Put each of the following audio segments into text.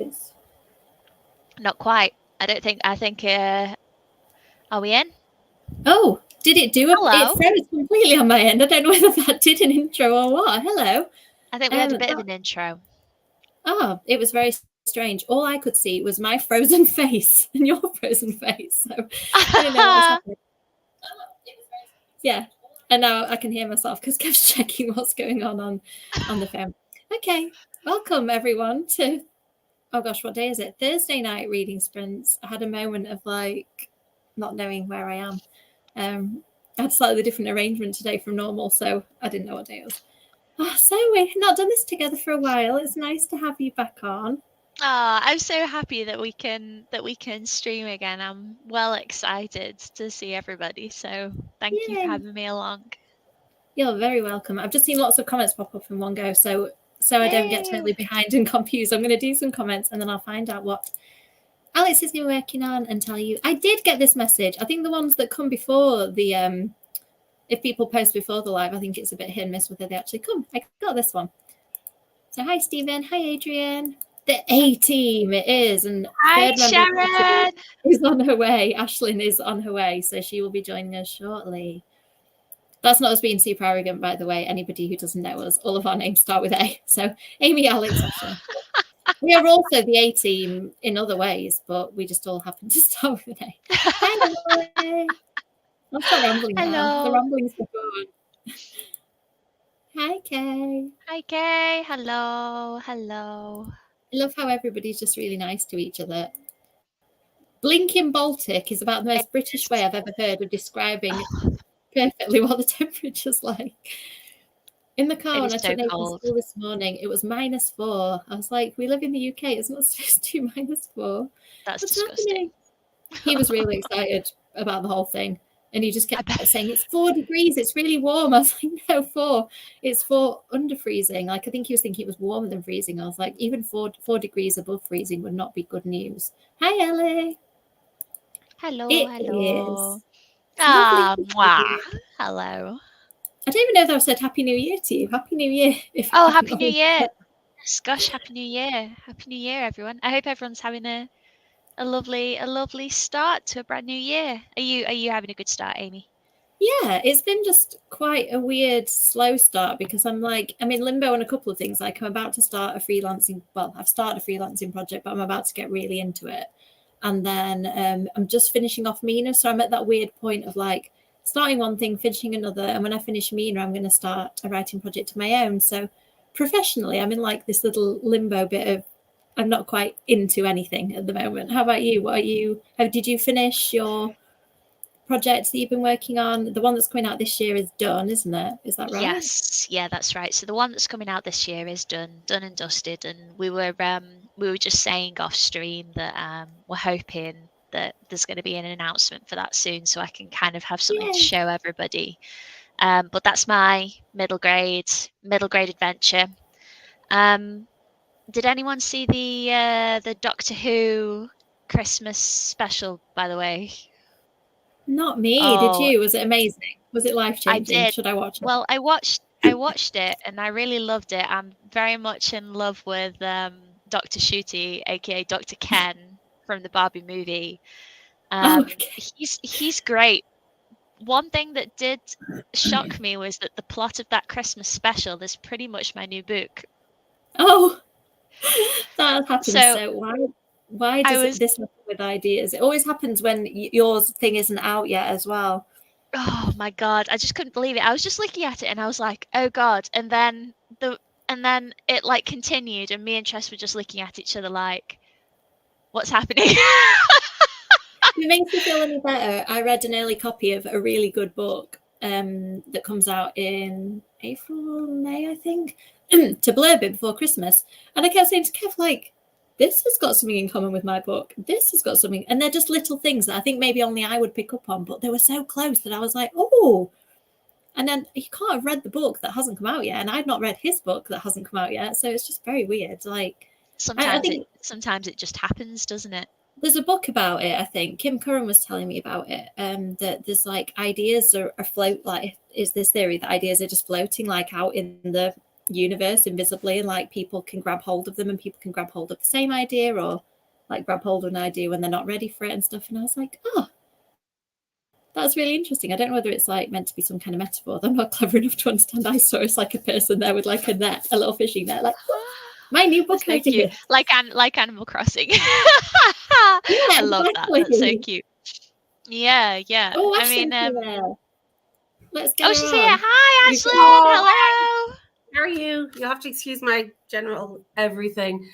It's... Not quite. I think, are we in? Oh, did it do Hello. It froze completely on my end. I don't know whether that did an intro or what. Hello. I think we had a bit of an intro. Oh, it was very strange. All I could see was my frozen face and your frozen face. So I don't know what was happening. Yeah. And now I can hear myself because Kev's checking what's going on the phone. Okay. Welcome, everyone, to, oh gosh, what day is it? Thursday night reading sprints. I had a moment of like not knowing where I am. I had a slightly different arrangement today from normal, so I didn't know what day it was. Oh, so we've not done this together for a while. It's nice to have you back on. Oh, I'm so happy that we can stream again. I'm well excited to see everybody. So thank you for having me along. You're very welcome. I've just seen lots of comments pop up in one go, so I don't get totally behind and confused. I'm going to do some comments and then I'll find out what Alex is working on and tell you. I did get this message. I think the ones that come before the if people post before the live, I think it's a bit hit and miss whether they actually come. I got this one. So hi Stephen, hi Adrian. The A team it is, and hi Sharon is on her way. Aislinn is on her way, so she will be joining us shortly. That's not us being super arrogant, by the way. Anybody who doesn't know us, all of our names start with A. So Amy, Alex, Ashley. We are also the A team in other ways, but we just all happen to start with A. Hi, Emily. I'll start rambling now. The rambling's the fun. Hi, Kay. Hi, Kay. Hello. Hello. I love how everybody's just really nice to each other. Blinking Baltic is about the most British way I've ever heard of describing perfectly what the temperature's like. In the car when I took Nathan to school this morning, it was -4. I was like, we live in the UK, it's not supposed to be -4. That's disgusting. He was really excited about the whole thing. And he just kept saying, it's 4 degrees, it's really warm. I was like, no, 4. It's 4 under freezing. Like, I think he was thinking it was warmer than freezing. I was like, even 4 degrees above freezing would not be good news. Hi, Ellie. Hello, hello. Hello. I don't even know if I've said Happy New Year to you. Happy New Year. Happy New Year. Gosh, Happy New Year. Happy New Year, everyone. I hope everyone's having a lovely start to a brand new year. Are you having a good start, Amy? Yeah, it's been just quite a weird, slow start because I'm in limbo on a couple of things. Like I'm about to start I've started a freelancing project, but I'm about to get really into it. And then I'm just finishing off Mina. So I'm at that weird point of like starting one thing, finishing another. And when I finish Mina, I'm going to start a writing project of my own. So professionally, I'm in like this little limbo bit of I'm not quite into anything at the moment. How about you? Did you finish your projects that you've been working on? The one that's coming out this year is done, isn't it? Is that right? Yes, yeah, that's right. So the one that's coming out this year is done and dusted. And we were just saying off stream that we're hoping that there's going to be an announcement for that soon, so I can kind of have something to show everybody. But that's my middle grade adventure. Did anyone see the Doctor Who Christmas special, by the way? Not me. Did you? Was it amazing? Was it life-changing? I did. Should I watch it? Well, I watched it and I really loved it. I'm very much in love with Dr. Shooty, aka Dr. Ken from the Barbie movie. He's great. One thing that did shock me was that the plot of that Christmas special is pretty much my new book. Oh, that happens. So why does this happen with ideas? It always happens when your thing isn't out yet as well. Oh my God, I just couldn't believe it. I was just looking at it and I was like, oh God. And then it like continued and me and Tress were just looking at each other like, what's happening? If it makes me feel any better, I read an early copy of a really good book that comes out in April, May, I think, to blurb it before Christmas. And I kept saying to Kev, like, this has got something in common with my book. This has got something. And they're just little things that I think maybe only I would pick up on, but they were so close that I was like, oh. And then you can't have read the book that hasn't come out yet. And I've not read his book that hasn't come out yet. So it's just very weird. Like sometimes it just happens, doesn't it? There's a book about it, I think. Kim Curran was telling me about it. That there's like ideas are afloat, like is this theory that ideas are just floating like out in the universe invisibly, and like people can grab hold of them, and people can grab hold of the same idea, or like grab hold of an idea when they're not ready for it and stuff. And I was like, oh, that's really interesting. I don't know whether it's like meant to be some kind of metaphor. I'm not clever enough to understand. I saw it's like a person there with like a net, a little fishing net, like my new book idea. Like Animal Crossing. I love exactly. that. That's so cute. Yeah. Oh, I mean, let's get she's here. Hi, Aislinn. Hello. How are you? You'll have to excuse my general everything.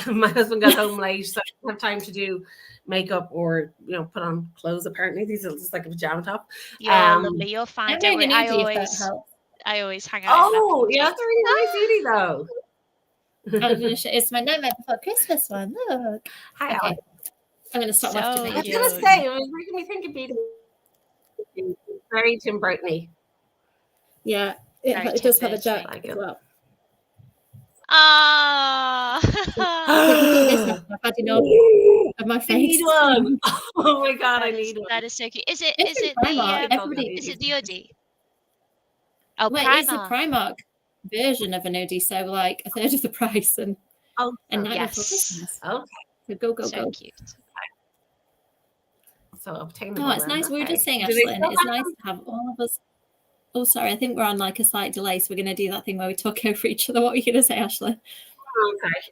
My husband got home late, so I didn't have time to do makeup or put on clothes. Apparently, these are just like a pajama top. Yeah, lovely. You're fine. Don't worry. I always hang out. Oh, yeah, that's a really nice hoodie, though. I'm gonna show, it's my Nightmare Before Christmas one. Look. Hi, okay. I'm gonna stop watching it. I was gonna say, it was making me think of being very Tim Burton-y. Yeah, it does have a jack as well. Ah. I've had enough of my face. I need one. Oh my god, I need one. That is so cute. Is it the hoodie? Oh, well, Primark. It's a Primark version of an hoodie, so like a third of the price, and Nightmare Before Christmas. Okay. So go. Cute. So obtainable. Oh, it's nice. We were just saying, Aislinn, it's nice to have all of us. Oh, sorry, I think we're on like a slight delay, so we're going to do that thing where we talk over each other. What were you going to say, Aislinn?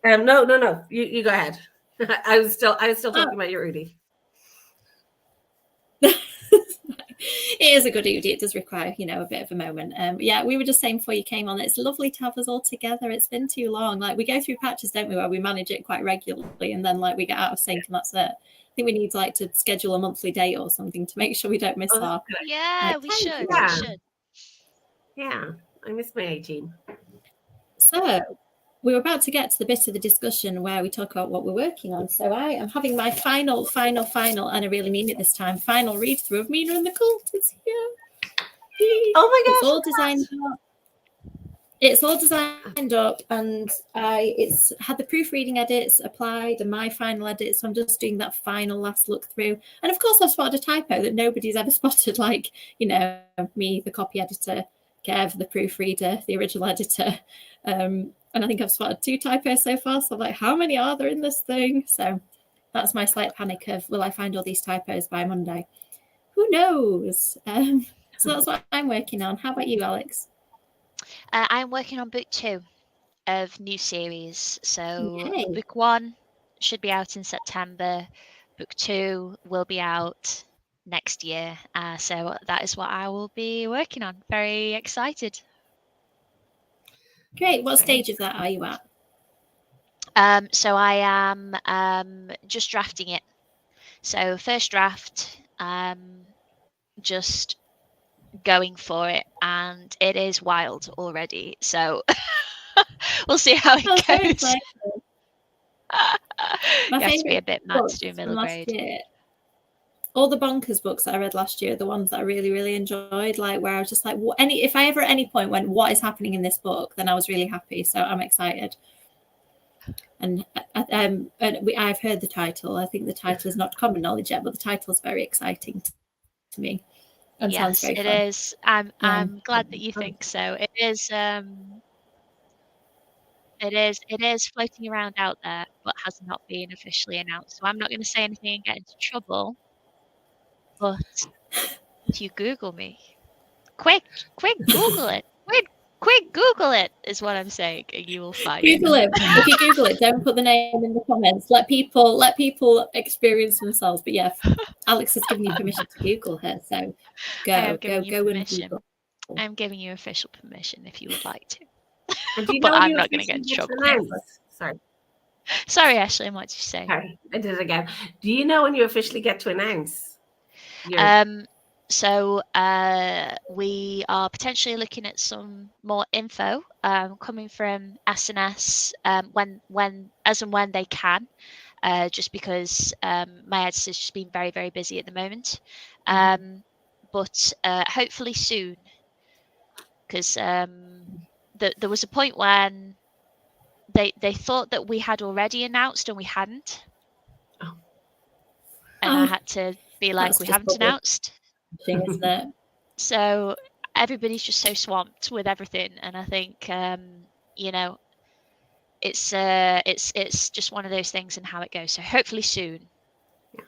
Okay. No. You go ahead. I was still talking about your hoodie. It is a good hoodie. It does require, a bit of a moment. Yeah, we were just saying before you came on, it's lovely to have us all together. It's been too long. Like we go through patches, don't we, where we manage it quite regularly, and then like we get out of sync, and that's it. I think we need like to schedule a monthly date or something to make sure we don't miss our. Yeah, we should. Yeah. We should. Yeah, I miss my 18. So we were about to get to the bit of the discussion where we talk about what we're working on. So I am having my final, and I really mean it this time, final read through of Mina and the Cult. It's here. Oh my gosh. It's all designed up. It's all designed up, and it's had the proofreading edits applied and my final edits. So I'm just doing that final last look through. And of course I've spotted a typo that nobody's ever spotted, like, me, the copy editor, Kev, the proofreader, the original editor. And I think I've spotted 2 typos so far. So I'm like, how many are there in this thing? So that's my slight panic of, will I find all these typos by Monday? Who knows? So that's what I'm working on. How about you, Alex? I'm working on book 2 of new series. So Okay. book 1 should be out in September. Book 2 will be out next year. So that is what I will be working on. Very excited. Great. What stage of that are you at? So I am just drafting it. So first draft, just going for it, and it is wild already. So we'll see how it goes. You have to be a bit mad to do middle grade. All the bonkers books that I read last year, the ones that I really, really enjoyed, like where I was just like, if I ever at any point went, what is happening in this book, then I was really happy. So I'm excited. And I've heard the title. I think the title is not common knowledge yet, but the title is very exciting to me. And yes, it is. I'm glad that you think so. It is. It is floating around out there, but has not been officially announced. So I'm not going to say anything and get into trouble. But if you Google me, quick Google it. Quick Google it is what I'm saying, and you will find Google it. If you Google it, don't put the name in the comments. Let people experience themselves. But yeah, Alex has given you permission to Google her, so go and Google. I'm giving you official permission if you would like to. But I'm not going to get into trouble. Sorry, Aislinn, what did you say? Sorry, I did it again. Do you know when you officially get to announce? So we are potentially looking at some more info coming from SNS when they can, just because my editor's just been very, very busy at the moment. But hopefully soon, because there was a point when they thought that we had already announced and we hadn't. And I had to be like, we haven't announced. Isn't it? So everybody's just so swamped with everything, and I think you know, it's just one of those things and how it goes. So hopefully soon,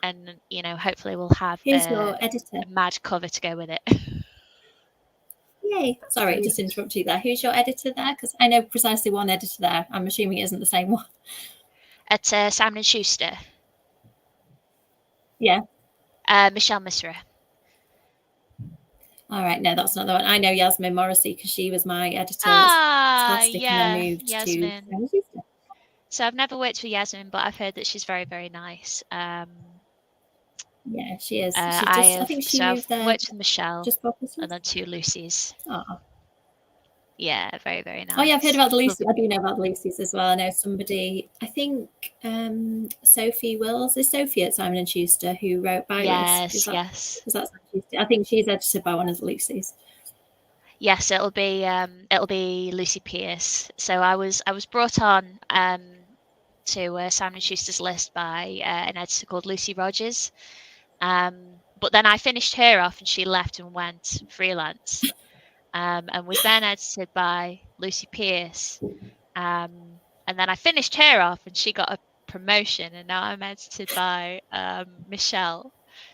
and you know, hopefully we'll have Who's your editor? a mad cover to go with it. Yay! Sorry, just interrupted you there. Who's your editor there? Because I know precisely one editor there. I'm assuming it isn't the same one. At Simon and Schuster. Yeah. Michelle Misra. All right, no, that's not the one. I know Yasmin Morrissey because she was my editor Ah, Scholastic, yeah, and then moved Yasmin. to. So I've never worked with Yasmin, but I've heard that she's very, very nice. Yeah, she is. I think she moved there. Worked with Michelle, just before Christmas, and then 2 Lucys. Oh. Yeah, very, very nice. Oh yeah, I've heard about the Lucy. I do know about the Lucys as well. I know somebody. I think Sophie Wills is Sophie at Simon and Schuster who wrote Virus. Yes, yes. Is that I think she's edited by one of the Lucys. Yes, it'll be Lucy Pierce. So I was brought on to Simon and Schuster's list by an editor called Lucy Rogers. But then I finished her off and she left and went freelance. And was then edited by Lucy Pierce. And then I finished her off and she got a promotion, and now I'm edited by Michelle.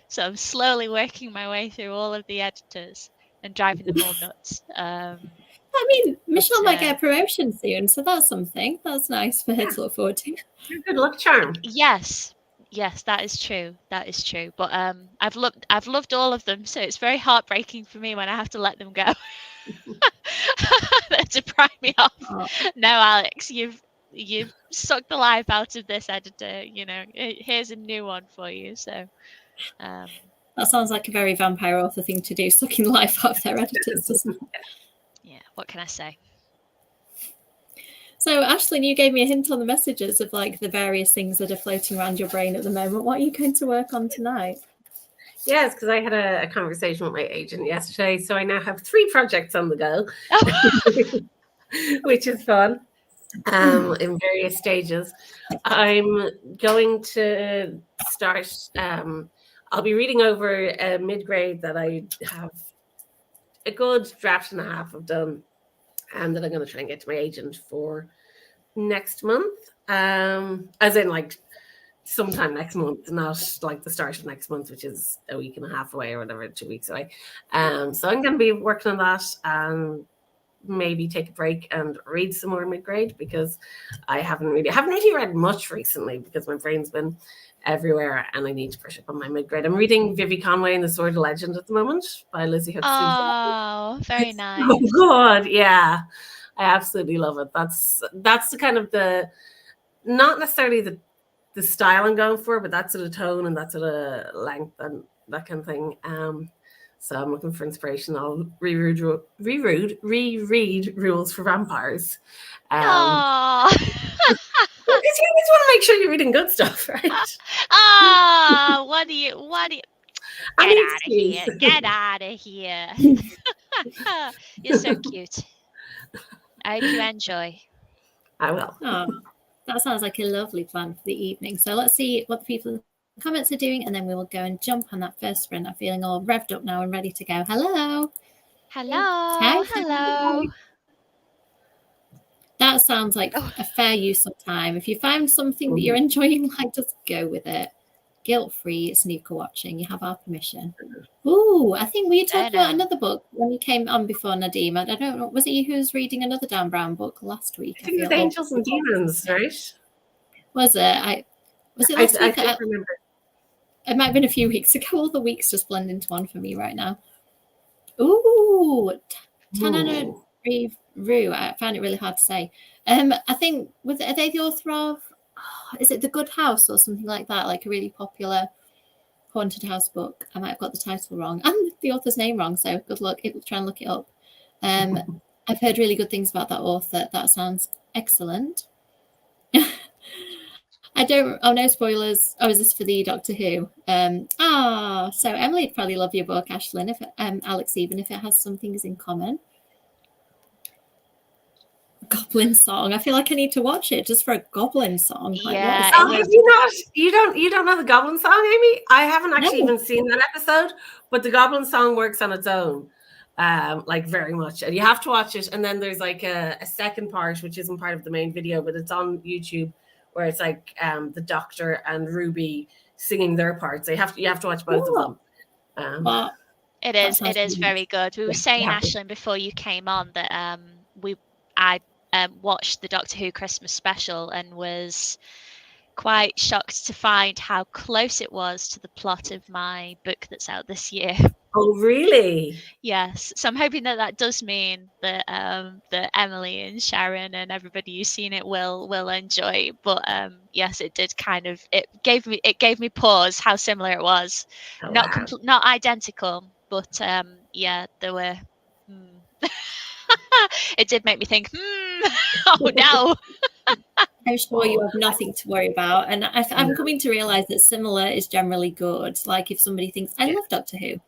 So I'm slowly working my way through all of the editors and driving them all nuts. I mean, Michelle might get a promotion soon, so that's something. That's nice for her to look forward to. Good luck, charm. Yes, that is true. That is true. But I've loved all of them, so it's very heartbreaking for me when I have to let them go. They deprive me off. Oh. No, Alex, you've sucked the life out of this editor. You know, here's a new one for you. So that sounds like a very vampire author thing to do, sucking the life out of their editors, doesn't it? Yeah, what can I say? So, Aislinn, you gave me a hint on the messages of like the various things that are floating around your brain at the moment. What are you going to work on tonight? Yes, because I had a conversation with my agent yesterday, so I now have 3 projects on the go, which is fun, in various stages. I'm going to start, I'll be reading over a mid-grade that I have a good draft and a half of done, and that I'm going to try and get to my agent for next month, as in like sometime next month, not like the start of next month, which is a week and a half away or whatever, 2 weeks away. So I'm going to be working on that and maybe take a break and read some more mid-grade, because I haven't really read much recently because my brain's been everywhere and I need to brush up on my mid-grade. I'm reading Vivi Conway and the Sword of Legend at the moment by Lizzie Huxley. Oh, very nice. Oh God, yeah, I absolutely love it. That's the kind of not necessarily the style I'm going for, but that's at a tone and that's at a length and that kind of thing. So I'm looking for inspiration. I'll reread Rules for Vampires. Because you always want to make sure you're reading good stuff, right? What do you get out of here. You're so cute. I hope you enjoy. I will. Oh, that sounds like a lovely plan for the evening. So let's see what the people in the comments are doing, and then we will go and jump on that first sprint. I'm feeling all revved up now and ready to go. Hello. Hello. That sounds like a fair use of time. If you find something that you're enjoying, like, just go with it. Guilt-free snooker watching. You have our permission. Ooh, I think we talked about another book when you came on before, Nadeem. I don't know. Was it you who was reading another Dan Brown book last week? I think it was Angels and Demons, right? Was it? Was it last week? I don't remember. It might have been a few weeks ago. All the weeks just blend into one for me right now. Ooh, Tanana Rue. I found it really hard to say. I think, are they the author of, is it The Good House or something like that? Like a really popular haunted house book. I might have got the title wrong and the author's name wrong, so good luck trying to look it up. I've heard really good things about that author. That sounds excellent. No spoilers. Is this for the Doctor Who? So Emily'd probably love your book, Aislinn, Alex, even if it has some things in common. Goblin song. I feel like I need to watch it just for a goblin song. Yeah. Have you don't know the goblin song, Amy? I haven't actually even seen that episode, but the goblin song works on its own. like very much. And you have to watch it. And then there's like a second part, which isn't part of the main video, but it's on YouTube, where it's like the Doctor and Ruby singing their parts. So you have to watch both of them. But It is very good. We were saying, yeah. Aislinn, before you came on, that I watched the Doctor Who Christmas special and was quite shocked to find how close it was to the plot of my book that's out this year. Oh, really? Yes. So I'm hoping that does mean that that Emily and Sharon and everybody who's seen it will enjoy. But yes, it did kind of it gave me pause how similar it was. Oh, Not wow. not identical, but yeah, there were. It did make me think. Oh no. I'm sure you have nothing to worry about. And I'm coming to realize that similar is generally good. Like if somebody thinks, I love Doctor Who,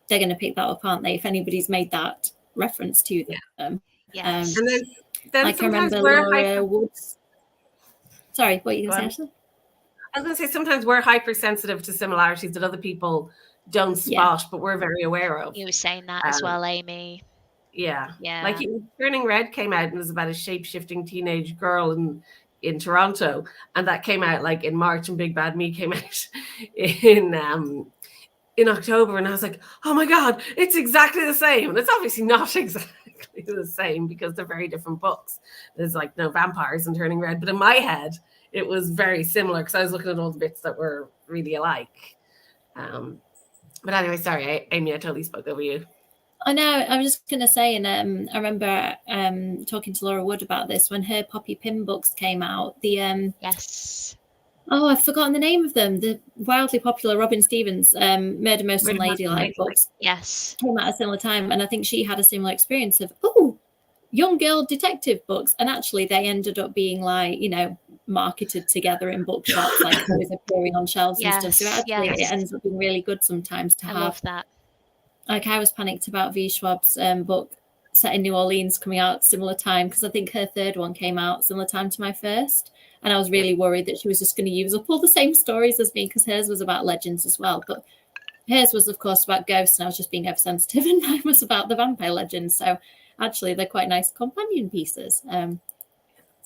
they're going to pick that up, aren't they? If anybody's made that reference to them. Yes. And then like I sometimes remember Laura Woods. Sorry, what are you going to say, Ashley? I was going to say sometimes we're hypersensitive to similarities that other people don't spot, but we're very aware of. You were saying that as well, Amy. Yeah. Yeah. Like Turning Red came out and was about a shape-shifting teenage girl in Toronto, and that came out like in March, and Big Bad Me came out in October, and I was like, oh my god, it's exactly the same. And it's obviously not exactly the same because they're very different books. There's like no vampires in Turning Red, but in my head it was very similar because I was looking at all the bits that were really alike. But anyway, sorry, Amy, I totally spoke over you. I know. I was just going to say, and I remember talking to Laura Wood about this when her Poppy Pym books came out. The yes. Oh, I've forgotten the name of them. The wildly popular Robin Stevens Murder Most Unladylike books. Yes. Came out at a similar time, and I think she had a similar experience of young girl detective books, and actually they ended up being like marketed together in bookshops, like always appearing on shelves and stuff. So actually it ends up being really good sometimes to have. I love that. Like I was panicked about V. Schwab's book set in New Orleans coming out similar time, because I think her third one came out similar time to my first, and I was really worried that she was just going to use up all the same stories as me, because hers was about legends as well, but hers was of course about ghosts, and I was just being oversensitive, and mine was about the vampire legends. So actually they're quite nice companion pieces.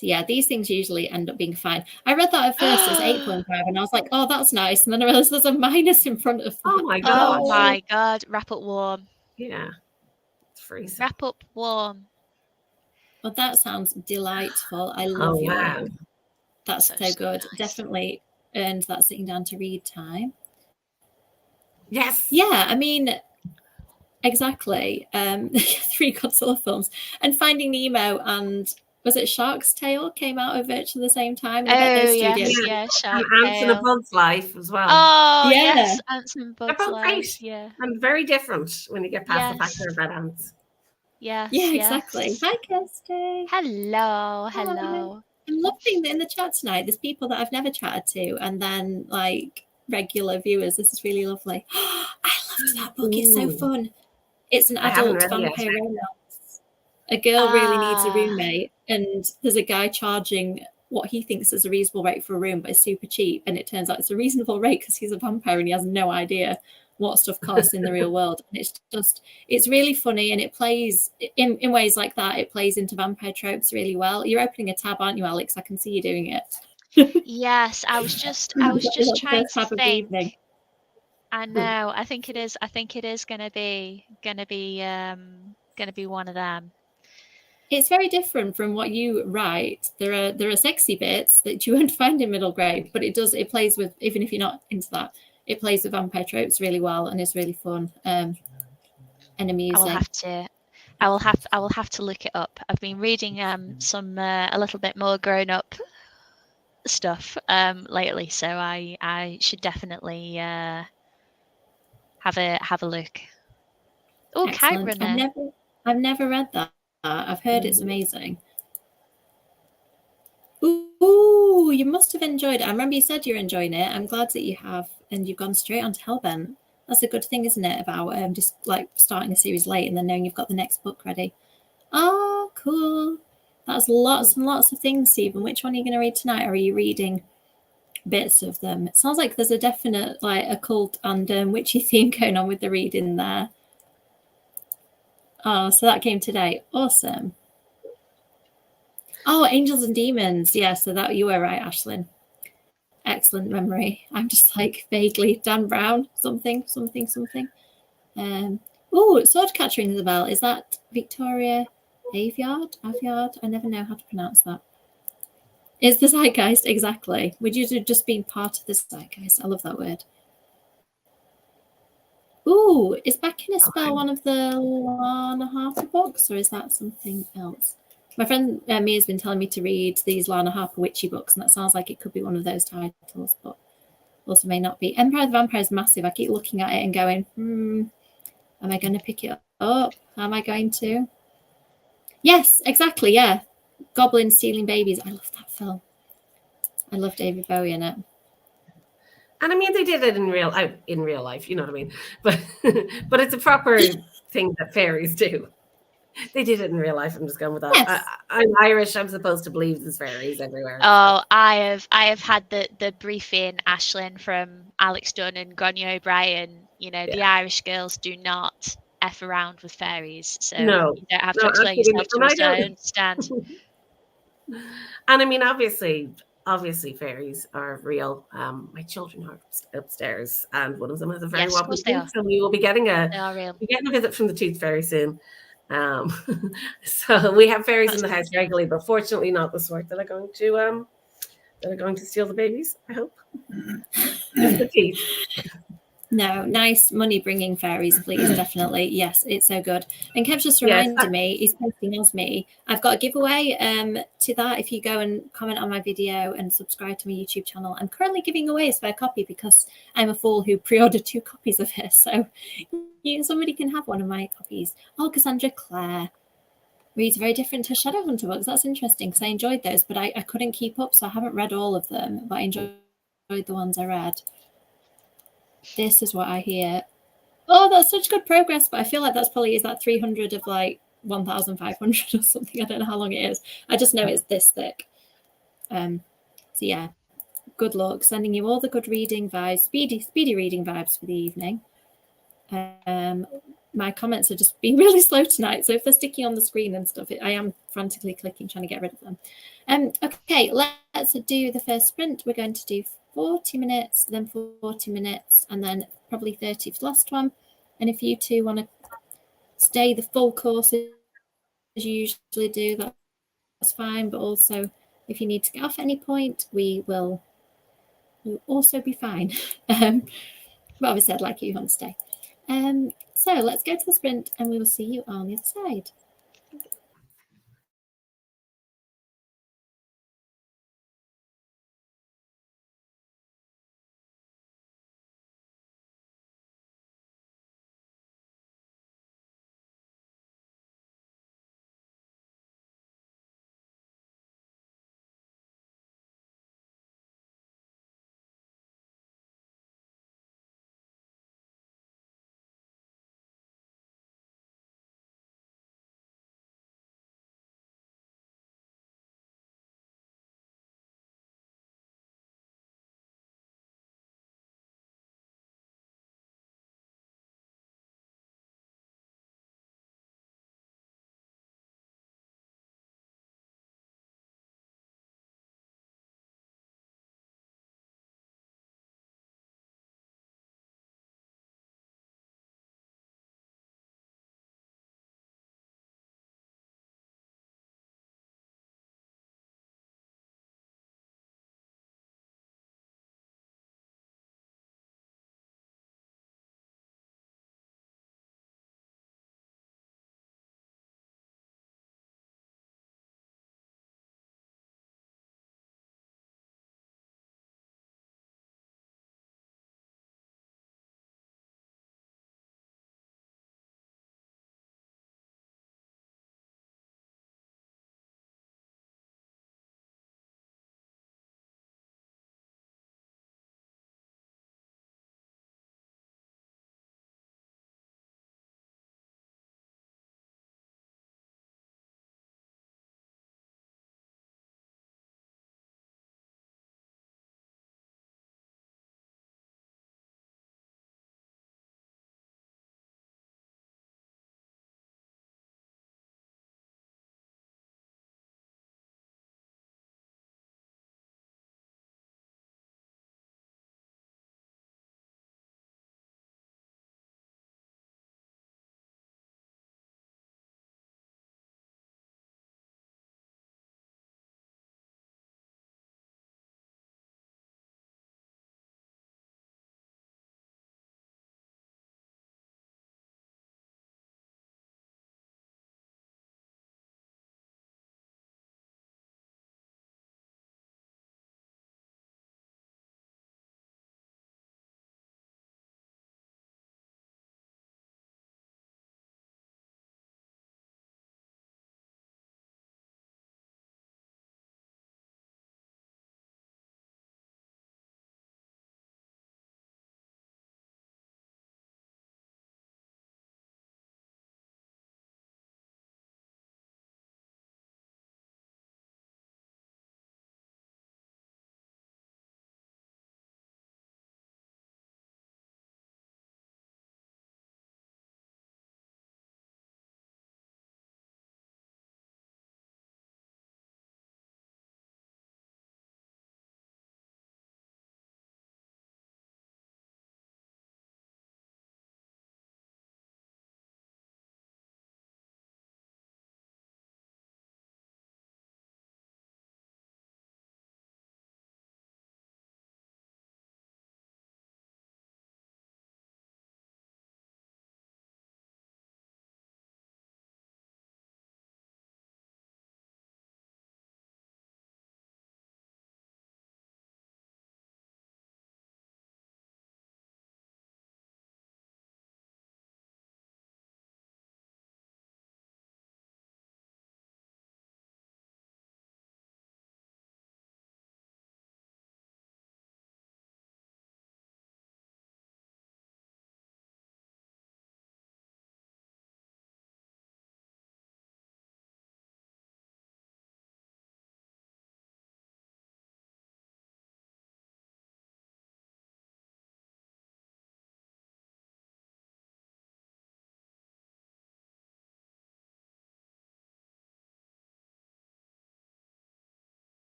So yeah, these things usually end up being fine. I read that at first as 8.5, and I was like, oh, that's nice. And then I realized there's a minus in front of that. Oh my god. Oh my god. Wrap up warm. Yeah. It's freezing. Wrap up warm. Well, that sounds delightful. I love you. Wow. That's so good. Nice. Definitely earned that sitting down to read time. Yes. Yeah, I mean, exactly. 3 Godzilla films. And Finding Nemo and was it Shark's Tale came out at virtually the same time? Yes, and Ants in a Bug's Life as well. Oh, yes, Ants in a Bug's Life. Great. Yeah. And very different when you get past the fact they're about ants. Yeah, exactly. Hi, Kirsty. Hello. I'm loving in the chat tonight. There's people that I've never chatted to, and then like regular viewers. This is really lovely. I loved that book. It's so fun. It's an adult vampire romance. A girl really needs a roommate, and there's a guy charging what he thinks is a reasonable rate for a room, but it's super cheap. And it turns out it's a reasonable rate because he's a vampire and he has no idea what stuff costs in the real world. And it's really funny, and it plays in ways like that. It plays into vampire tropes really well. You're opening a tab, aren't you, Alex? I can see you doing it. Yes, I was just trying to think. I know. I think it is gonna be one of them. It's very different from what you write. There are sexy bits that you won't find in middle grade, but it plays with, even if you're not into that, it plays with vampire tropes really well, and it's really fun and amusing. I will have to look it up. I've been reading some a little bit more grown up stuff lately, so I should definitely have a look. Oh, Kite Runner. I've never read that. I've heard it's amazing. Ooh, you must have enjoyed it. I remember you said you're enjoying it. I'm glad that you have, and you've gone straight on to Hellbent. That's a good thing, isn't it, about just like starting a series late and then knowing you've got the next book ready. Oh, cool. That's lots and lots of things, Stephen. Which one are you going to read tonight, or are you reading bits of them? It sounds like there's a definite like occult and witchy theme going on with the reading there. Oh, so that came today. Awesome. Oh, Angels and Demons. Yeah, so that you were right, Aislinn. Excellent memory. I'm just like vaguely Dan Brown, something. Oh, Swordcatcher rings the bell. Is that Victoria Aveyard? I never know how to pronounce that. Is the zeitgeist, exactly. Would you have just been part of the zeitgeist? I love that word. Ooh, is Back in a Spell one of the Lana Harper books, or is that something else? My friend Mia's been telling me to read these Lana Harper witchy books, and that sounds like it could be one of those titles, but also may not be. Empire of the Vampire is massive. I keep looking at it and going, am I going to pick it up? Am I going to? Yes, exactly, yeah. Goblins Stealing Babies. I love that film. I love David Bowie in it. And I mean, they did it in real life, you know what I mean? But but it's a proper thing that fairies do. They did it in real life. I'm just going with that. Yes. I'm Irish. I'm supposed to believe there's fairies everywhere. Oh, I have had the briefing, Aislinn, from Alex Dunn and Grania O'Brien. You know, the Irish girls do not F around with fairies. So No, you don't have to explain absolutely. yourself to us. I understand. And I mean, obviously fairies are real. My children are upstairs, and one of them has a very Yes, of wobbly course they tooth, are. so we will be getting They are real. a visit from the tooth fairy soon. So we have fairies in the house regularly, but fortunately not the sort that are going to steal the babies. I hope. Just the teeth. No, nice money bringing fairies, please. Definitely. Yes, it's so good. And Kev's just reminded me, he's posting as me. I've got a giveaway to that. If you go and comment on my video and subscribe to my YouTube channel, I'm currently giving away a spare copy because I'm a fool who pre-ordered 2 copies of it. So somebody can have one of my copies. Oh, Cassandra Clare reads very different to Shadowhunter books. That's interesting because I enjoyed those, but I couldn't keep up, so I haven't read all of them, but I enjoyed the ones I read. This is what I hear. Oh, that's such good progress, but I feel like that's probably is that 300 of like 1,500 or something. I don't know how long it is. I just know it's this thick. So yeah, good luck. Sending you all the good reading vibes, speedy reading vibes for the evening. My comments are just being really slow tonight, so if they're sticking on the screen and stuff, I am frantically clicking, trying to get rid of them. Okay, let's do the first sprint. We're going to do 40 minutes, then 40 minutes, and then probably 30 for the last one. And if you two want to stay the full course as you usually do, that's fine. But also, if you need to get off at any point, we'll also be fine. But obviously, I'd like you to stay. So let's go to the sprint, and we will see you on the other side.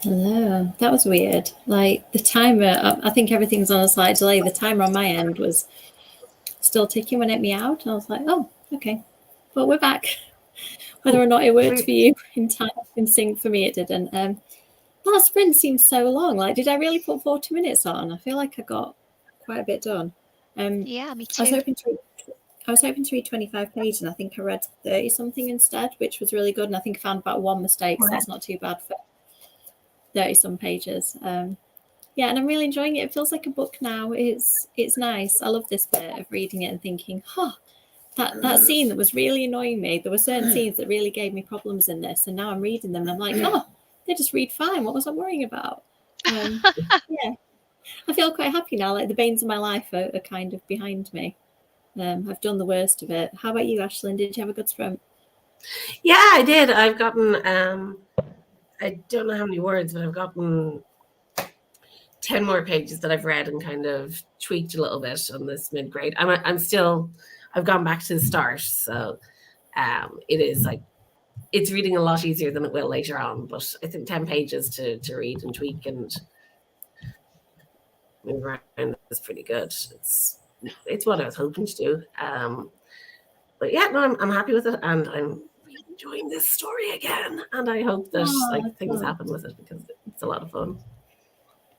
Hello. That was weird. Like the timer, I think everything's on a slight delay. The timer on my end was still ticking when it meowed. And I was like, oh, okay. But we're back. Whether or not it worked for you in time, in sync, for me it didn't. That sprint seems so long. Like, did I really put 40 minutes on? I feel like I got quite a bit done. Yeah, me too. I was hoping to read 25 pages, and I think I read 30 something instead, which was really good. And I think I found about one mistake, so that's not too bad for 30 some pages. Yeah, and I'm really enjoying it. It feels like a book now. It's nice. I love this bit of reading it and thinking, that scene that was really annoying me. There were certain scenes that really gave me problems in this, and now I'm reading them and I'm like, they just read fine. What was I worrying about? Yeah, I feel quite happy now. Like the banes of my life are kind of behind me. I've done the worst of it. How about you, Aislinn? Did you have a good sprint? Yeah, I did. I've gotten, I don't know how many words, but I've gotten 10 more pages that I've read and kind of tweaked a little bit on this mid-grade. I've gone back to the start. So it is like, it's reading a lot easier than it will later on. But I think 10 pages to read and tweak and move around is pretty good. It's what I was hoping to do. But yeah, no, I'm happy with it, and I'm really enjoying this story again. And I hope that things happen with it because it's a lot of fun.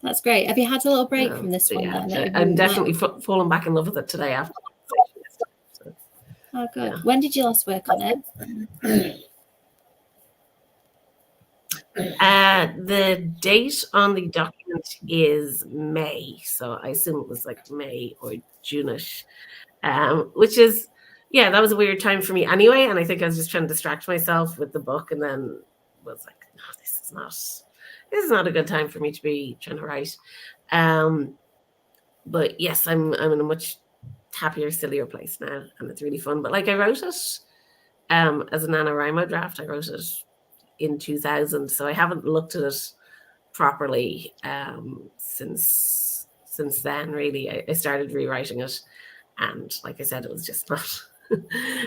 That's great. Have you had a little break from this one? Yeah, then? I'm definitely falling back in love with it today after. So, oh, good. Yeah. When did you last work on it? The date on the document is May, so I assume it was like May or June-ish, which is, yeah, that was a weird time for me anyway, and I think I was just trying to distract myself with the book, and then was like, no, this is not a good time for me to be trying to write. But yes, I'm in a much happier, sillier place now, and it's really fun. But like I wrote it as a NaNoWriMo draft. I wrote it in 2000, so I haven't looked at it properly since then. Really, I started rewriting it, and like I said, it was just not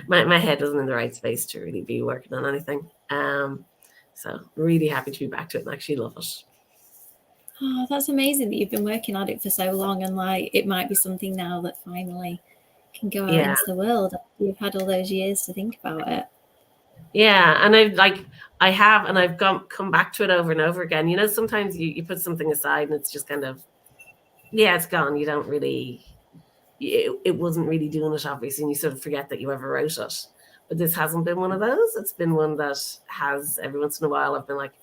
my head wasn't in the right space to really be working on anything. So really happy to be back to it and actually love it. Oh, that's amazing that you've been working at it for so long, and like it might be something now that finally can go out into the world. You've had all those years to think about it. Yeah, and I've come back to it over and over again. You know, sometimes you put something aside and it's just kind of, it's gone. You don't really, it wasn't really doing it, obviously, and you sort of forget that you ever wrote it. But this hasn't been one of those. It's been one that has, every once in a while, I've been like,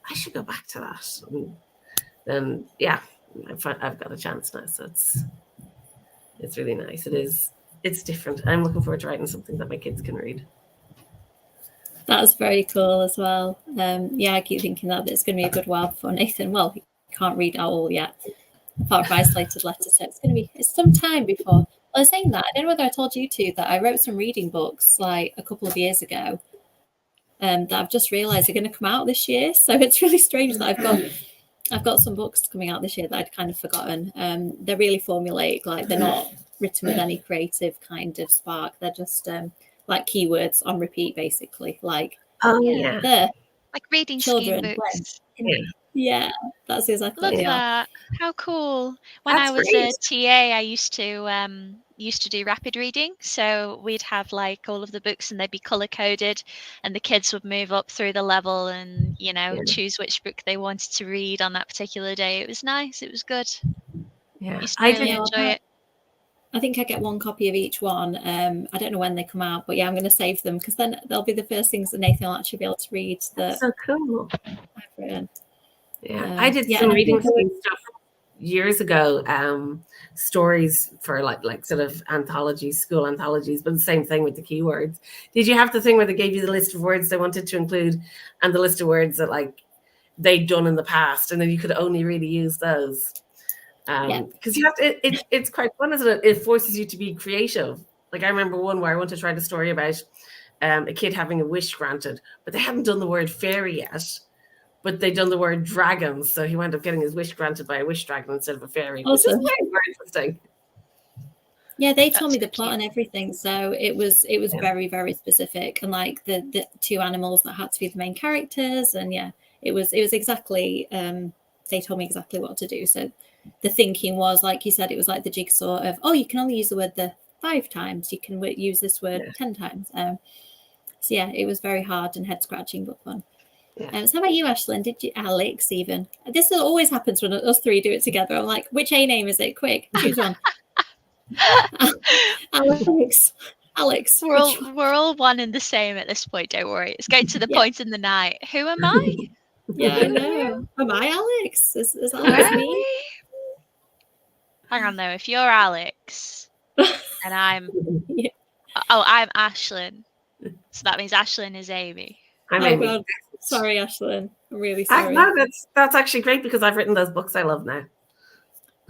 I should go back to that. And then, I've got a chance now. So it's really nice. It's different. I'm looking forward to writing something that my kids can read. That's very cool as well. I keep thinking that it's going to be a good while before Nathan, well, he can't read at all yet, apart from isolated letters, so it's some time before. Well, I was saying that, I don't know whether I told you two that I wrote some reading books like a couple of years ago that I've just realised are going to come out this year, so it's really strange that I've got some books coming out this year that I'd kind of forgotten. They're really formulaic, like they're not written with any creative kind of spark, they're just like keywords on repeat, basically. Like, like reading children scheme books. Yeah, that's exactly Love that. How cool! When I was a TA, I used to do rapid reading. So we'd have like all of the books, and they'd be color coded, and the kids would move up through the level and choose which book they wanted to read on that particular day. It was nice. It was good. Yeah, I really enjoy it. I think I get one copy of each one. I don't know when they come out, but yeah, I'm going to save them because then they'll be the first things that Nathan will actually be able to read. That's so cool. I've written. Yeah, I did some reading stuff years ago. Stories for like sort of anthologies, school anthologies, but the same thing with the keywords. Did you have the thing where they gave you the list of words they wanted to include and the list of words that like they'd done in the past, and then you could only really use those? Because you have to, it's quite fun, isn't it? It forces you to be creative. Like I remember one where I wanted to write a story about a kid having a wish granted, but they hadn't done the word fairy yet, but they'd done the word dragon, so he wound up getting his wish granted by a wish dragon instead of a fairy. Awesome. Which is very interesting. Yeah, they told me the plot and everything, so it was very, very specific, and like the two animals that had to be the main characters, and it was exactly, they told me exactly what to do. So the thinking was, like you said, it was like the jigsaw of, oh, you can only use the word the 5 times, you can use this word 10 times. So yeah, it was very hard and head scratching, but fun. So how about you, Aislinn? Did you, Alex, even? This always happens when us 3 do it together. I'm like, which A name is it? Quick, choose one. Alex. We're all one and the same at this point. Don't worry. It's getting to the point in the night. Who am I? Yeah, I know. Am I Alex? Is Alex me? Hang on though. If you're Alex and I'm I'm Aislinn, so that means Aislinn is Amy. I'm Amy. God. Sorry, Aislinn. I'm really sorry. No, that's actually great because I've written those books I love now.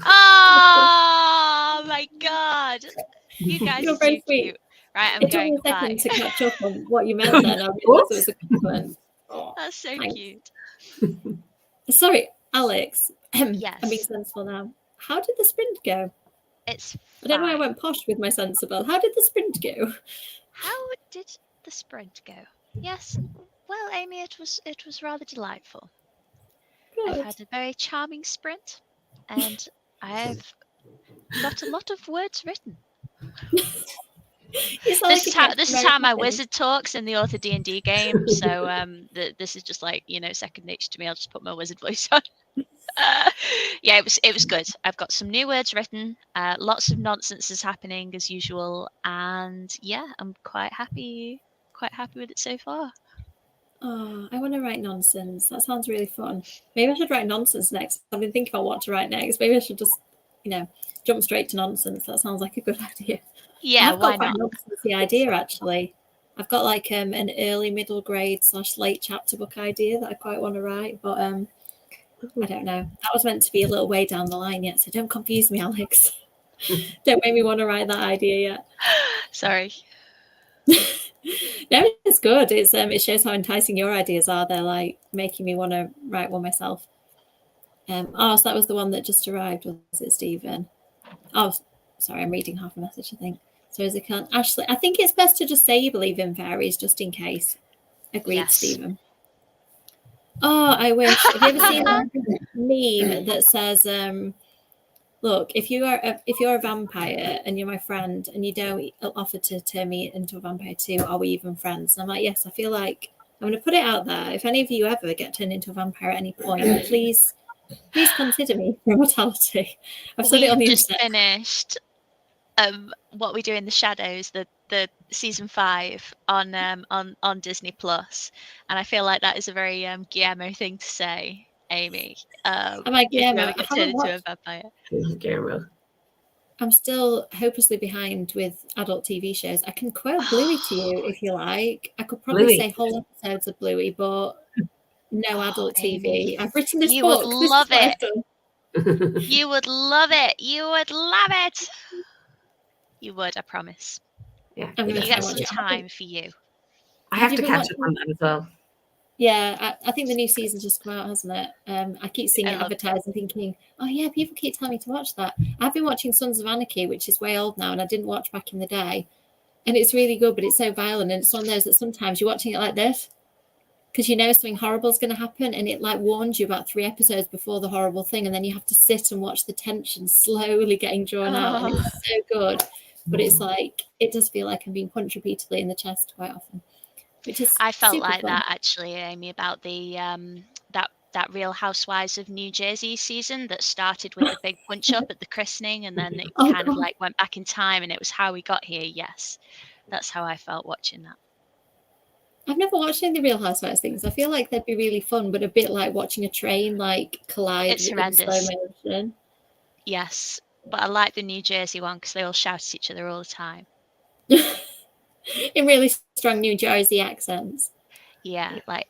Oh my God. You guys are so cute. Right, I'm going. It took me a second to catch up on what you meant then. I realised it was a compliment. That's so cute. Sorry, Alex. Yes. I'm being sensible now. How did the sprint go? It's fine. I don't know why I went posh with my sensible. How did the sprint go? How did the sprint go? Yes. Well, Amy, it was rather delightful. Good. I've had a very charming sprint, and I've got a lot of words written. This is how my wizard talks in the author D&D game. So this is just like, second nature to me. I'll just put my wizard voice on. Yeah, it was good. I've got some new words written. Lots of nonsense is happening as usual, and yeah, I'm quite happy with it so far. Oh, I want to write nonsense. That sounds really fun. Maybe I should write nonsense next. I've been thinking about what to write next. Maybe I should just, jump straight to nonsense. That sounds like a good idea. Yeah, I've why got not? The idea actually. I've got like an early middle grade / late chapter book idea that I quite want to write, but I don't know. That was meant to be a little way down the line yet, so don't confuse me, Alex. Don't make me want to write that idea yet. Sorry. No, it's good. It shows how enticing your ideas are. They're like making me want to write one myself. So that was the one that just arrived, was it, Stephen? Oh, sorry, I'm reading half a message, I think. So is it Ashley? I think it's best to just say you believe in fairies, just in case. Agreed, yes. Stephen. Oh, I wish. Have you ever seen that meme that says, look, if you're a vampire and you're my friend and you don't offer to turn me into a vampire too, are we even friends? And I'm like, yes, I feel like I'm going to put it out there. If any of you ever get turned into a vampire at any point, please consider me for immortality. I've said it on the internet. Just finished What We Do in the Shadows, the season 5 on Disney Plus, and I feel like that is a very Guillermo thing to say, Amy. I'm like, Guillermo, get turned into a vampire. Guillermo. I'm still hopelessly behind with adult TV shows. I can quote Bluey to you if you like. I could probably say whole episodes of Bluey, but no adult TV. Amy, I've written this you book. Would love it. You would love it. You would love it. You would, I promise. Yeah. If you get some time for you. I have to catch up on that as well. Yeah, I think the new season's just come out, hasn't it? I keep seeing it advertised and thinking, oh yeah, people keep telling me to watch that. I've been watching Sons of Anarchy, which is way old now, and I didn't watch back in the day. And it's really good, but it's so violent, and it's one of those that sometimes you're watching it like this because you know something horrible is going to happen, and it like warns you about 3 episodes before the horrible thing, and then you have to sit and watch the tension slowly getting drawn out, and it's so good. But it's like, it does feel like I'm being punched repeatedly in the chest quite often. I felt like fun. that actually, Amy, about the that Real Housewives of New Jersey season that started with the big punch up at the christening, and then it kind of like went back in time, and it was how we got here. Yes, that's how I felt watching that. I've never watched any of the Real Housewives things. I feel like they'd be really fun, but a bit like watching a train like collide it's with slow motion. Yes, but I like the New Jersey one because they all shout at each other all the time. In really strong New Jersey accents. Yeah, like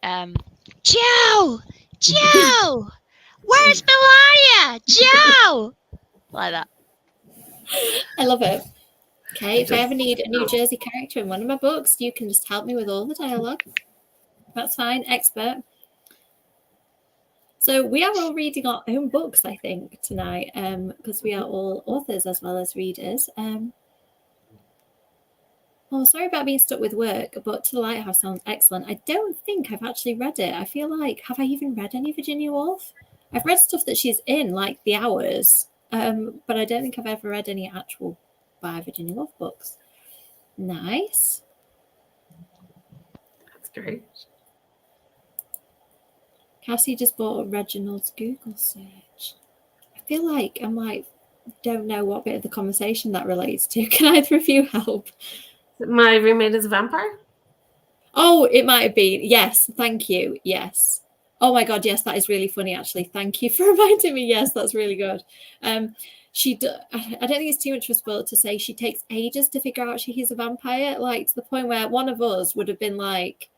Joe, where's Melania? Joe, like that. I love it. Okay, if I ever need a New Jersey character in one of my books, you can just help me with all the dialogue. That's fine, expert. So we are all reading our own books, I think, tonight, because we are all authors as well as readers. Oh, sorry about being stuck with work, but To the Lighthouse sounds excellent. I don't think I've actually read it. I feel like, have I even read any Virginia Woolf? I've read stuff that she's in, like The Hours, but I don't think I've ever read any actual by Virginia Woolf books. Nice. That's great. Cassie just bought Reginald's Google search. I feel like don't know what bit of the conversation that relates to. Can either of you help? My roommate is a vampire? Oh, it might have been. Yes, thank you. Yes. Oh my God, yes, that is really funny, actually. Thank you for reminding me. Yes, that's really good. I don't think it's too much of a spoiler to say she takes ages to figure out he's a vampire, like to the point where one of us would have been like,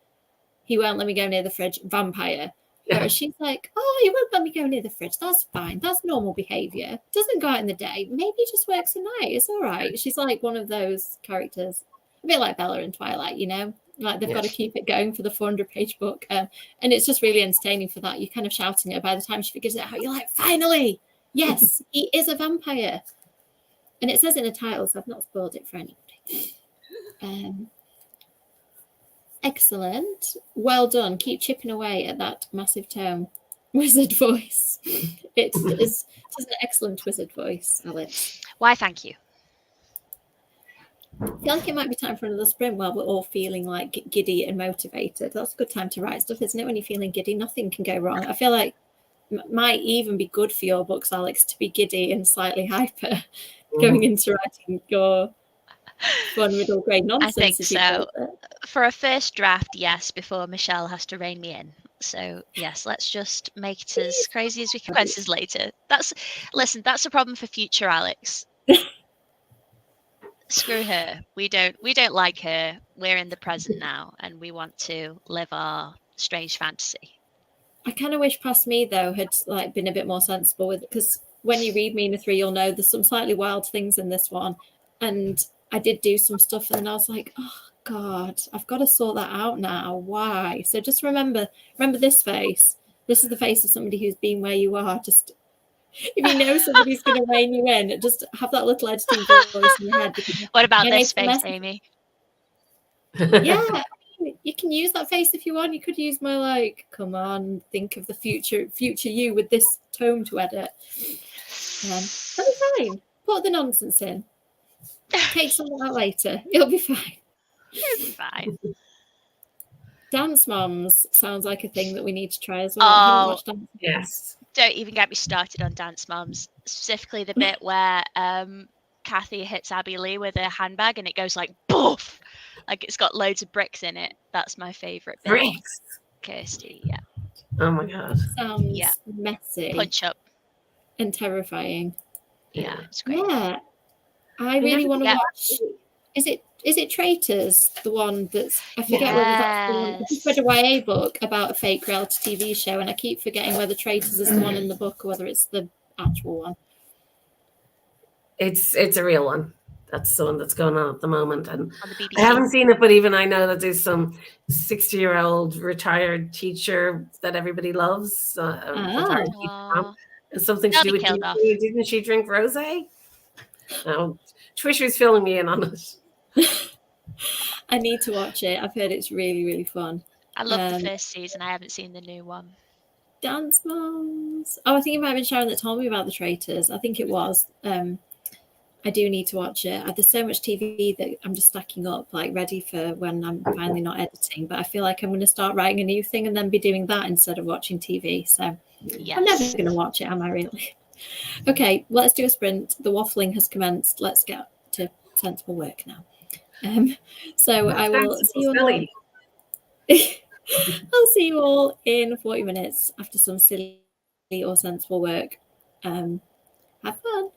he won't let me go near the fridge, vampire. Whereas she's like, oh, he won't let me go near the fridge. That's fine. That's normal behavior. Doesn't go out in the day. Maybe he just works at night. It's all right. She's like one of those characters, a bit like Bella in Twilight, you know? Like they've got to keep it going for the 400-page book. And it's just really entertaining for that. You're kind of shouting it. By the time she figures it out, you're like, finally, yes, he is a vampire. And it says in the title, so I've not spoiled it for anybody. Excellent. Well done. Keep chipping away at that massive tome. Wizard voice. It is an excellent wizard voice, Alex. Why, thank you. I feel like it might be time for another sprint while we're all feeling like giddy and motivated. That's a good time to write stuff, isn't it? When you're feeling giddy, nothing can go wrong. I feel like it might even be good for your books, Alex, to be giddy and slightly hyper going into writing your fun middle grade nonsense. I think so. For a first draft, yes, before Michelle has to rein me in. So yes, let's just make it as crazy as we can. Consequences later. That's a problem for future Alex. Screw her. We don't like her. We're in the present now, and we want to live our strange fantasy. I kind of wish Past Me though had like been a bit more sensible with it, because when you read Mina 3, you'll know there's some slightly wild things in this one, and I did do some stuff, and then I was like, oh God, I've got to sort that out now. Why? So just remember this face. This is the face of somebody who's been where you are. Just if you know somebody's going to rein you in, just have that little editing voice in your head. What about this face, Amy? Yeah, you can use that face if you want. You could use my like, come on, think of the future you with this tone to edit. That'll be fine. Put the nonsense in. Take some of that later. It'll be fine. It'll be fine. Dance Moms sounds like a thing that we need to try as well. Oh, I haven't watched Dance Moms. Yes. Don't even get me started on Dance Moms. Specifically the bit where Kathy hits Abby Lee with a handbag and it goes like boof. Like it's got loads of bricks in it. That's my favourite bit. Bricks? Kirsty, yeah. Oh my God. Sounds messy. Punch up. And terrifying. Yeah, it's great. Yeah. I really want to watch. Is it Traitors? The one that's, I forget whether that's the one. I just read a YA book about a fake reality TV show, and I keep forgetting whether Traitors is the one in the book or whether it's the actual one. It's a real one. That's the one that's going on at the moment. And on the BBC. I haven't seen it, but even I know that there's some 60-year-old retired teacher that everybody loves. It's something to do with didn't she drink rosé? No, Twisher's filling me in on it. I need to watch it. I've heard it's really, really fun. I love the first season. I haven't seen the new one. Dance Moms. Oh, I think it might have been Sharon that told me about the Traitors. I think it was. I do need to watch it. There's so much TV that I'm just stacking up, like ready for when I'm finally not editing. But I feel like I'm going to start writing a new thing and then be doing that instead of watching TV. So yes. I'm never going to watch it, am I really? Okay, let's do a sprint. The waffling has commenced. Let's get to sensible work now. So I will see you all. I'll see you all in 40 minutes after some silly or sensible work. Have fun.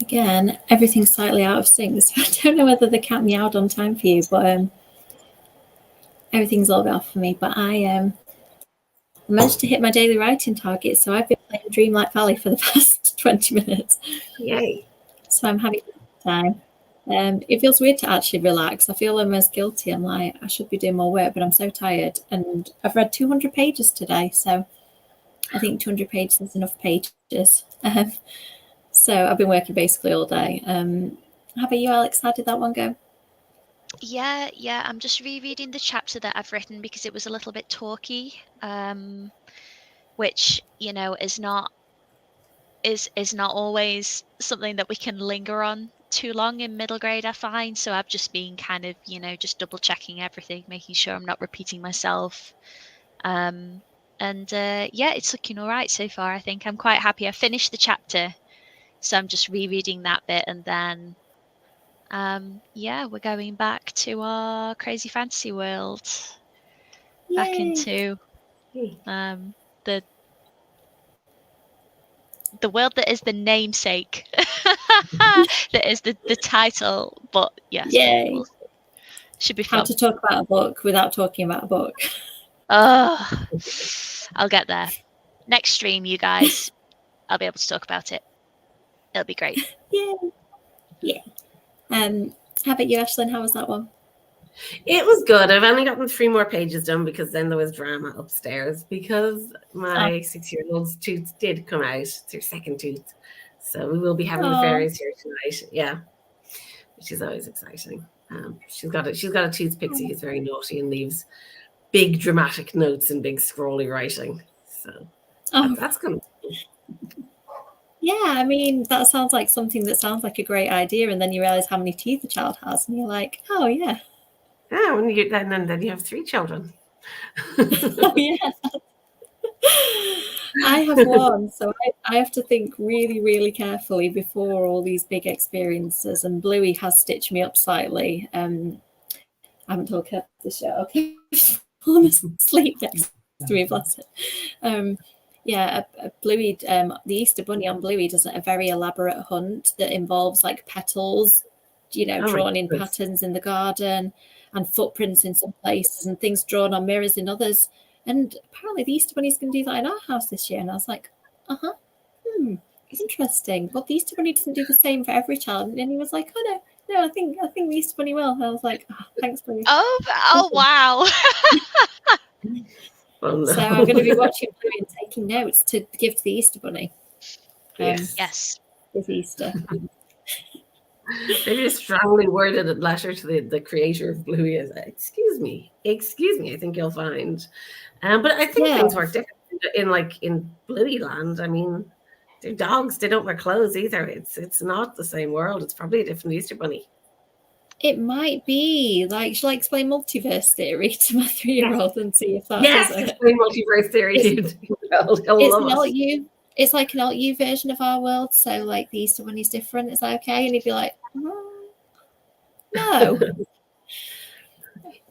Again, everything's slightly out of sync. So I don't know whether the cat meowed on time for you, but everything's all off for me. But I managed to hit my daily writing target, so I've been playing Dreamlight Valley for the past 20 minutes. Yay. So I'm having a good time. It feels weird to actually relax. I feel almost guilty. I'm like, I should be doing more work, but I'm so tired. And I've read 200 pages today, so I think 200 pages is enough pages. So I've been working basically all day. How about you, Alex? How did that one go? Yeah, I'm just rereading the chapter that I've written because it was a little bit talky, which, you know, is not always something that we can linger on too long in middle grade, I find. So I've just been kind of, you know, just double checking everything, making sure I'm not repeating myself. Yeah, it's looking all right so far. I think I'm quite happy. I finished the chapter, so I'm just rereading that bit, and then yeah, we're going back to our crazy fantasy world. Yay. Back into the world that is the namesake, that is the title. But yes, we'll, should be fun. How to talk about a book without talking about a book. Oh, I'll get there. Next stream, you guys, I'll be able to talk about it. It'll be great. Yeah. How about you, Aislinn? How was that one? It was good. I've only gotten 3 more pages done because then there was drama upstairs because my 6-year-old's tooth did come out. It's her second tooth. So we will be having the fairies here tonight. Yeah. Which is always exciting. She's got a tooth pixie who's very naughty and leaves big dramatic notes and big scrolly writing. So that's going to be cool. Yeah, I mean, that sounds like something that sounds like a great idea, and then you realize how many teeth a child has, and you're like, oh, yeah. Yeah, then you have 3 children. Oh, yeah. I have one, so I have to think really, really carefully before all these big experiences, and Bluey has stitched me up slightly. I haven't told her this yet. Okay, fallen asleep next to me, bless it. Yeah, Bluey, the Easter Bunny on Bluey does a very elaborate hunt that involves like petals, you know, drawn in patterns in the garden, and footprints in some places, and things drawn on mirrors in others. And apparently the Easter Bunny's going to do that in our house this year. And I was like, interesting. But the Easter Bunny doesn't do the same for every child. And he was like, oh no, I think the Easter Bunny will. And I was like, thanks, Bluey. Oh wow. Oh, no. So I'm going to be watching Bluey and taking notes to give to the Easter Bunny. Yes. It's Easter. Maybe a strongly worded letter to the creator of Bluey is, excuse me, I think you'll find. But I think things work different in Bluey land. I mean, they're dogs, they don't wear clothes either. It's not the same world. It's probably a different Easter Bunny. It might be. Like, shall I explain multiverse theory to my 3-year-old and see if that does it? Explain multiverse theory. It's like an alt-U version of our world. So, like, the Easter Bunny's different. Is that okay? And he'd be like, no.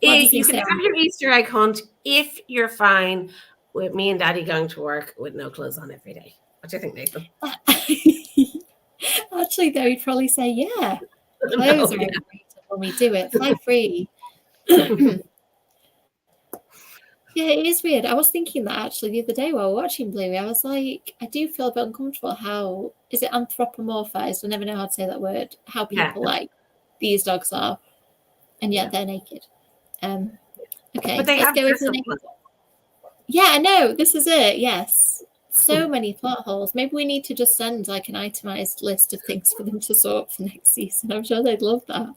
You can have your Easter egg hunt if you're fine with me and Daddy going to work with no clothes on every day. What do you think, Nathan? Actually, though, he'd probably say, yeah. Clothes are overrated when we do it. Fly free. Yeah, it is weird. I was thinking that actually the other day while we were watching Bluey. I was like, I do feel a bit uncomfortable. How is it anthropomorphized? I never know how to say that word. How people like these dogs are, and yet they're naked. Okay, but they let's go into the next one. Yeah, I know. This is it. Yes, so many plot holes. Maybe we need to just send like an itemized list of things for them to sort for next season. I'm sure they'd love that.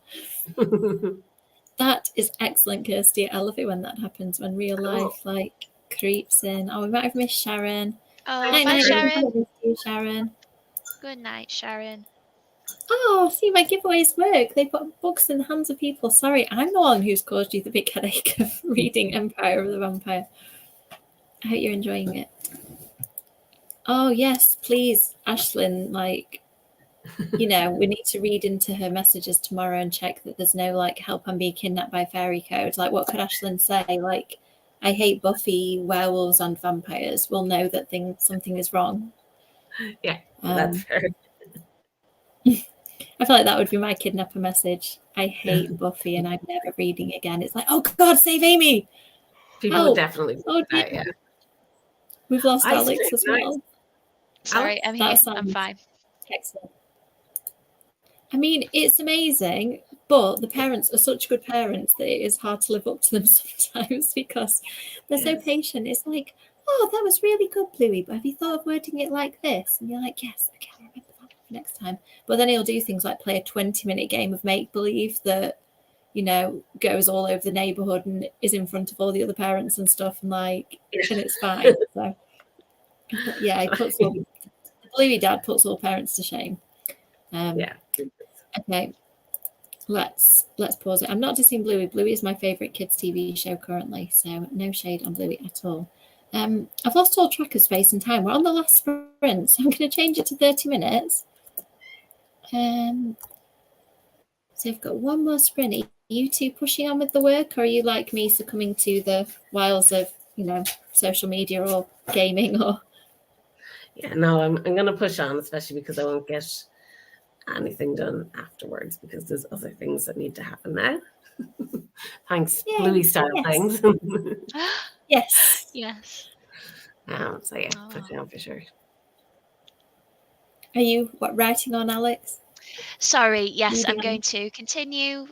That is excellent, Kirsty. I love it when that happens, when real life like creeps in. Oh, we might have missed Sharon. Oh, bye, Sharon. Sharon. Good night, Sharon. Oh, see, my giveaways work. They put books in the hands of people. Sorry, I'm the one who's caused you the big headache of reading Empire of the Vampire. I hope you're enjoying it. Oh, yes, please, Aislinn, like, you know, we need to read into her messages tomorrow and check that there's no, like, help I'm being kidnapped by fairy code. Like, what could Aislinn say? Like, I hate Buffy, werewolves, and vampires. We'll know that something is wrong. Yeah, that's fair. I feel like that would be my kidnapper message. I hate Buffy and I'm never reading again. It's like, oh God, save Amy. People would Help. definitely Oh, do that, yeah. We've lost I Alex see. as Nice. well. Sorry, I'm here. That I'm sounds fine. excellent. I mean, it's amazing, but the parents are such good parents that it is hard to live up to them sometimes because they're so patient. It's like, oh, that was really good, Bluey, but have you thought of wording it like this? And you're like, yes, okay, I'll remember that for next time. But then he'll do things like play a 20-minute game of make-believe that, you know, goes all over the neighborhood and is in front of all the other parents and stuff, and like, and it's fine. So, yeah, he puts all, the Bluey dad puts all parents to shame. Yeah. Okay, let's pause it. I'm not dissing Bluey. Bluey is my favorite kids TV show currently, so no shade on Bluey at all. I've lost all track of space and time. We're on the last sprint, so I'm going to change it to 30 minutes. So I've got one more sprint. Are you two pushing on with the work, or are you like me succumbing to the wiles of, you know, social media or gaming? Or Yeah, no, I'm going to push on, especially because I won't get anything done afterwards because there's other things that need to happen now. Thanks, Bluey style things. Yes. Yes. So yeah, pushing on for sure. Are you writing on, Alex? Sorry, yes, Reading I'm on. going to continue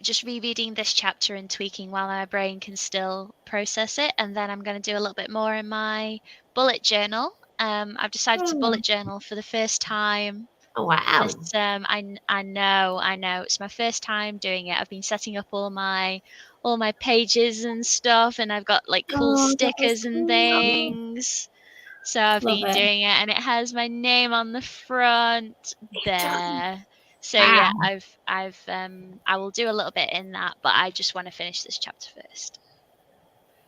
just rereading this chapter and tweaking while my brain can still process it, and then I'm going to do a little bit more in my bullet journal. I've decided to bullet journal for the first time. Oh wow! This, I know it's my first time doing it. I've been setting up all my pages and stuff, and I've got like cool stickers and things. So I've been doing it, and it has my name on the front there. So yeah, I will do a little bit in that, but I just want to finish this chapter first.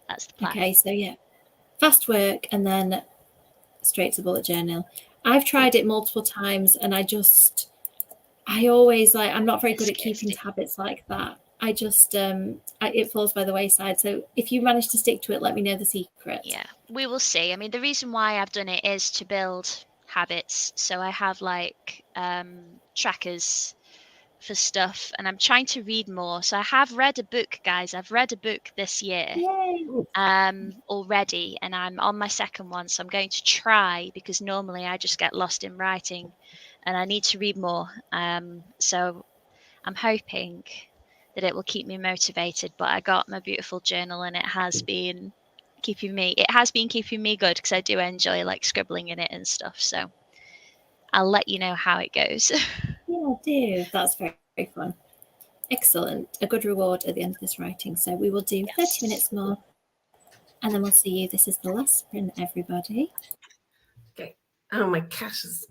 That's the plan. Okay, so yeah, fast work and then straight to bullet journal. I've tried it multiple times, and I always like, I'm not very good at keeping habits like that. I just it falls by the wayside. So if you manage to stick to it, let me know the secret. Yeah, we will see. I mean, the reason why I've done it is to build habits. So I have like trackers for stuff, and I'm trying to read more. So I have read a book, guys. I've read a book this year already, and I'm on my second one. So I'm going to try, because normally I just get lost in writing, and I need to read more. So I'm hoping that it will keep me motivated. But I got my beautiful journal, and it has been keeping me good, because I do enjoy like scribbling in it and stuff. So I'll let you know how it goes. Yeah, do. That's very, very fun. Excellent. A good reward at the end of this writing. So we will do 30 minutes more, and then we'll see you. This is the last sprint, everybody. Okay. Oh, my cat is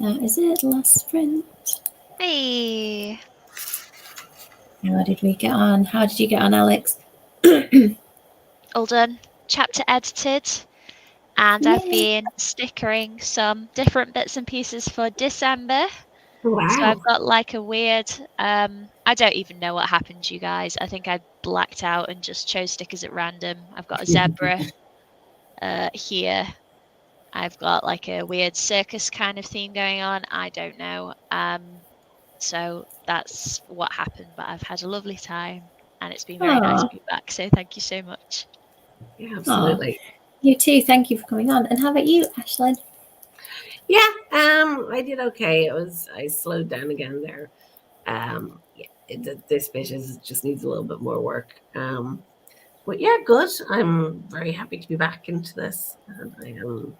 That is it, last sprint. Hey. How did we get on? How did you get on, Alex? All done. Chapter edited. And I've been stickering some different bits and pieces for December. Wow. So I've got like a weird, I don't even know what happened, you guys. I think I blacked out and just chose stickers at random. I've got a zebra here. I've got like a weird circus kind of theme going on. I don't know. So that's what happened, but I've had a lovely time and it's been very nice to be back. So thank you so much. Yeah, absolutely. You too. Thank you for coming on. And how about you, Aislinn? Yeah, I did okay. I slowed down again there. This bit just needs a little bit more work. But yeah, good. I'm very happy to be back into this, and I am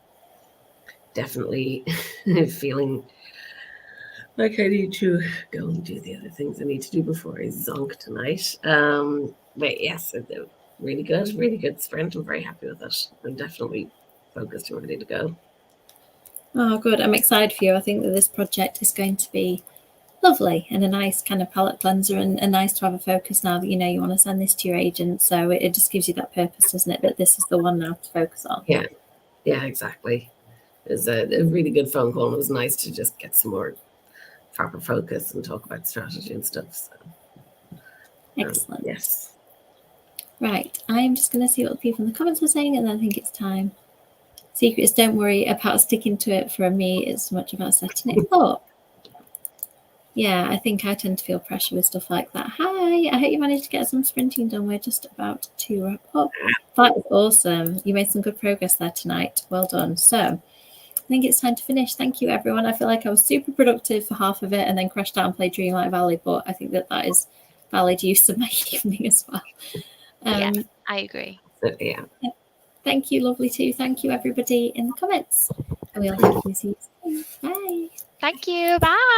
definitely feeling like I need to go and do the other things I need to do before I zonk tonight. But yes, really good sprint. I'm very happy with it. I'm definitely focused and ready to go. Oh, good. I'm excited for you. I think that this project is going to be lovely and a nice kind of palette cleanser and nice to have a focus now that you know you want to send this to your agent. So it just gives you that purpose, doesn't it? That this is the one now to focus on. Yeah, exactly. It was a really good phone call. And it was nice to just get some more proper focus and talk about strategy and stuff. So, excellent. Yes. Right. I'm just going to see what the people in the comments are saying, and then I think it's time. Secret is don't worry about sticking to it for me. It's much about setting it up. Yeah, I think I tend to feel pressure with stuff like that. Hi, I hope you managed to get some sprinting done. We're just about to wrap up. That is awesome. You made some good progress there tonight. Well done. So I think it's time to finish. Thank you, everyone. I feel like I was super productive for half of it and then crashed out and played Dreamlight Valley, but I think that is valid use of my evening as well. Yeah, I agree. Yeah. Thank you, lovely too. Thank you, everybody in the comments. And we'll hopefully see you soon. Bye. Thank you. Bye.